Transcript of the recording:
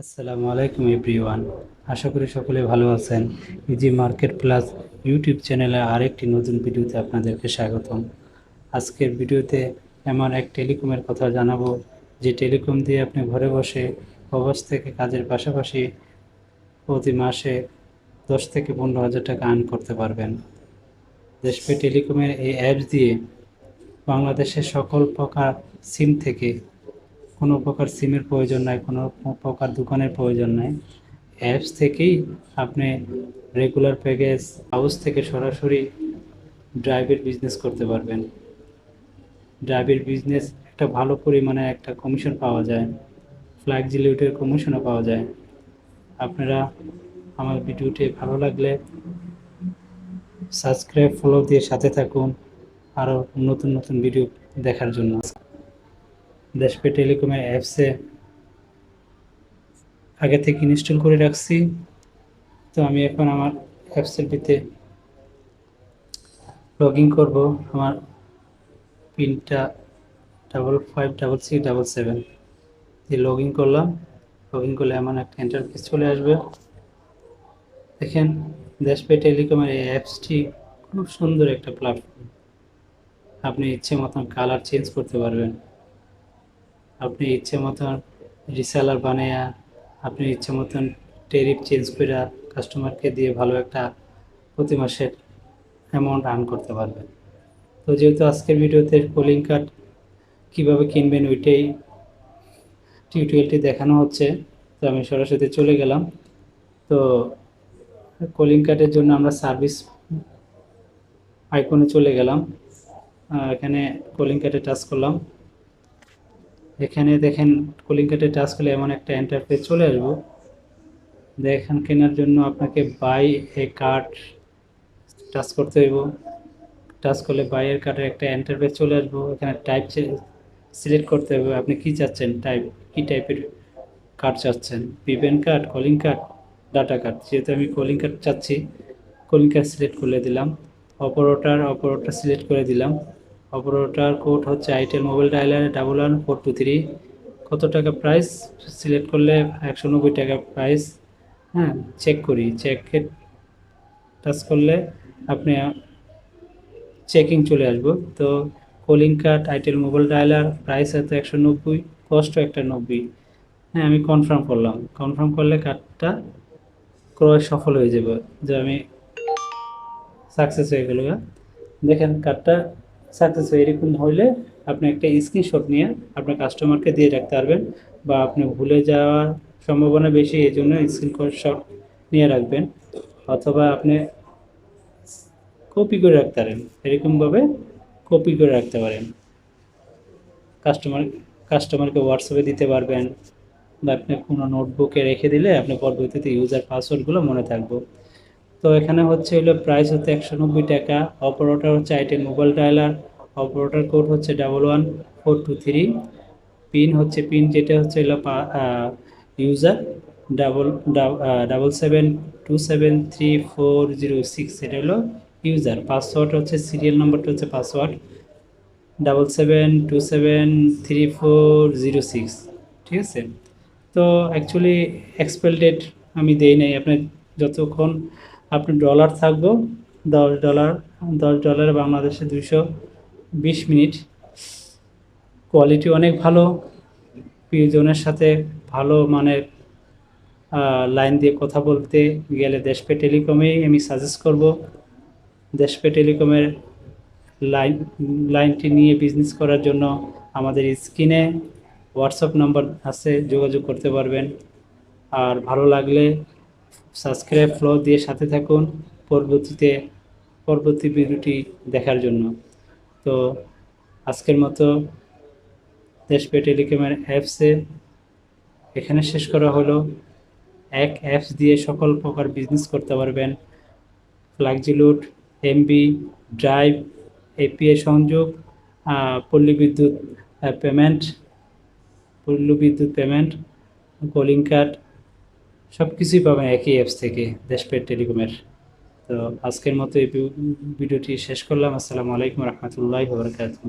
আসসালামু আলাইকুম এভরিওয়ান। আশা করি সকলে ভালো আছেন। ইজি মার্কেট প্লাস ইউটিউব চ্যানেলে আরেকটি নতুন ভিডিওতে আপনাদেরকে স্বাগতম। আজকের ভিডিওতে এমন এক টেলিকমের কথা জানাবো, যে টেলিকম দিয়ে আপনি ঘরে বসে প্রবাস থেকে কাজের পাশাপাশি প্রতি মাসে 10 থেকে 15 হাজার টাকা আর্ন করতে পারবেন। দেশপে টেলিকমের এই অ্যাপস দিয়ে বাংলাদেশের সকল প্রকার সিম থেকে কোনো প্রকার সিমের প্রয়োজন নাই, কোনো প্রকার দোকানের প্রয়োজন নাই। অ্যাপস থেকেই আপনি রেগুলার প্যাকেজ হাউস থেকে সরাসরি ড্রাইভের বিজনেস করতে পারবেন। ড্রাইভের বিজনেস একটা ভালো পরিমাণে একটা কমিশন পাওয়া যায়, ফ্ল্যাক্সিলিটির কমিশনও পাওয়া যায়। আপনারা আমার ভিডিওটি ভালো লাগলে সাবস্ক্রাইব ফলো দিয়ে সাথে থাকুন আরও নতুন নতুন ভিডিও দেখার জন্য। দেশপে টেলিকমের অ্যাপসে আগে থেকে ইনস্টল করে রাখছি, তো আমি এখন আমার অ্যাপসের ভিতরে লগ ইন করবো। আমার পিনটা 556677 দিয়ে লগ ইন করলাম। লগ ইন করলে এমন একটা ইন্টারফেস চলে আসবে। দেখেন, দেশপে টেলিকমের এই অ্যাপসটি খুব সুন্দর একটা প্ল্যাটফর্ম। আপনি ইচ্ছে মতন কালার চেঞ্জ করতে পারবেন, আপনি ইচ্ছে মতন রিসেলার বানিয়ে আপনি ইচ্ছে মতন টেরিফ চেঞ্জ করে কাস্টমারকে দিয়ে ভালো একটা প্রতি মাসের অ্যামাউন্ট আর্ন করতে পারবেন। তো যেহেতু আজকের ভিডিওতে কলিং কার্ড কীভাবে কিনবেন ওইটাই টিউটোরিয়ালটি দেখানো হচ্ছে, তো আমি সরাসরি চলে গেলাম। তো কলিং কার্ডের জন্য আমরা সার্ভিস আইকনে চলে গেলাম। এখানে কলিং কার্ডে টাচ করলাম। এখানে দেখেন, কলিং কার্ডে টাচ করলে এমন একটা ইন্টারফেস চলে আসবো। দেখেন, কেনার জন্য আপনাকে বাই এ কার্ড টাচ করতে হইব। টাচ করলে বাইয়ের কার্ডের একটা ইন্টারফেস চলে আসবো। এখানে টাইপ সিলেক্ট করতে হবে, আপনি কি চাচ্ছেন, কি টাইপের কার্ড চাচ্ছেন, prepaid card, calling card, data card. যেহেতু আমি কলিং কার্ড চাচ্ছি, কলিং কার্ড সিলেক্ট করে দিলাম। অপারেটর সিলেক্ট করে দিলাম। অপারেটর কোড হচ্ছে আইটেল মোবাইল ডায়ালার 111423। কত টাকা প্রাইস সিলেক্ট করলে 190 টাকা প্রাইস। হ্যাঁ, চেক করি, চেকের টাচ করলে আপনি চেকিং চলে আসবো। তো calling card itel mobile dialer price হয়তো 190, কস্ট একটা 90। হ্যাঁ, আমি কনফার্ম করলাম। কনফার্ম করলে কার্ডটা ক্রয় সফল হয়ে যাবে, যে আমি সাকসেস হয়ে গেল। দেখেন, কার্ডটা সাকসেস হয়ে এরকম হইলে আপনি একটা স্ক্রিনশট নিয়ে আপনার কাস্টমারকে দিয়ে রাখতে পারবেন, বা আপনি ভুলে যাওয়ার সম্ভাবনা বেশি, এই জন্য স্ক্রিনশট নিয়ে রাখবেন। অথবা আপনি কপি করে রাখতে পারেন, এরকমভাবে কপি করে রাখতে পারেন। কাস্টমারকে হোয়াটসঅ্যাপে দিতে পারবেন, বা আপনি কোনো নোটবুকে রেখে দিলে আপনি পরবর্তীতে ইউজার পাসওয়ার্ডগুলো মনে থাকবে। তো এখানে হচ্ছে হলো প্রাইস হচ্ছে 190 টাকা। অপারেটর হচ্ছে itel mobile dialer. Operator code হচ্ছে 11423। পিন যেটা হচ্ছে হলো ইউজার 77272406, এটা হলো ইউজার। পাসওয়ার্ড হচ্ছে, সিরিয়াল নাম্বারটা হচ্ছে পাসওয়ার্ড 77273406। ঠিক আছে। তো অ্যাকচুয়ালি এক্সপায়ার ডেট আমি দেই নাই। আপনার যতক্ষণ আপনি ডলার থাকবো, $10, $10 বাংলাদেশে 220 মিনিট। কোয়ালিটি অনেক ভালো। প্রিয়জনের সাথে ভালো মানের লাইন দিয়ে কথা বলতে গেলে দেশপে টেলিকমেই আমি সাজেস্ট করব। দেশপে টেলিকমের লাইনটি নিয়ে বিজনেস করার জন্য আমাদের স্ক্রিনে হোয়াটসঅ্যাপ নাম্বার আছে, যোগাযোগ করতে পারবেন। আর ভালো লাগলে সাবস্ক্রাইব ফলো দিয়ে সাথে থাকুন পরবর্তী ভিডিওটি দেখার জন্য। তো আজকের মতো দেশপে টেলিকমের অ্যাপসে এখানে শেষ করা হলো। এক অ্যাপস দিয়ে সকল প্রকার বিজনেস করতে পারবেন। ফ্ল্যাক্সিলোড, এমবি, ড্রাইভ, এপিআই সংযোগ, পল্লী বিদ্যুৎ পেমেন্ট, কলিং কার্ড, সব কিছুই পাবেন একই অ্যাপস থেকে, দেশপে টেলিকমের। তো আজকের মতো এই ভিডিওটি শেষ করলাম। আসসালামু আলাইকুম রহমতুল্লাহি ওয়া বারাকাতুহু।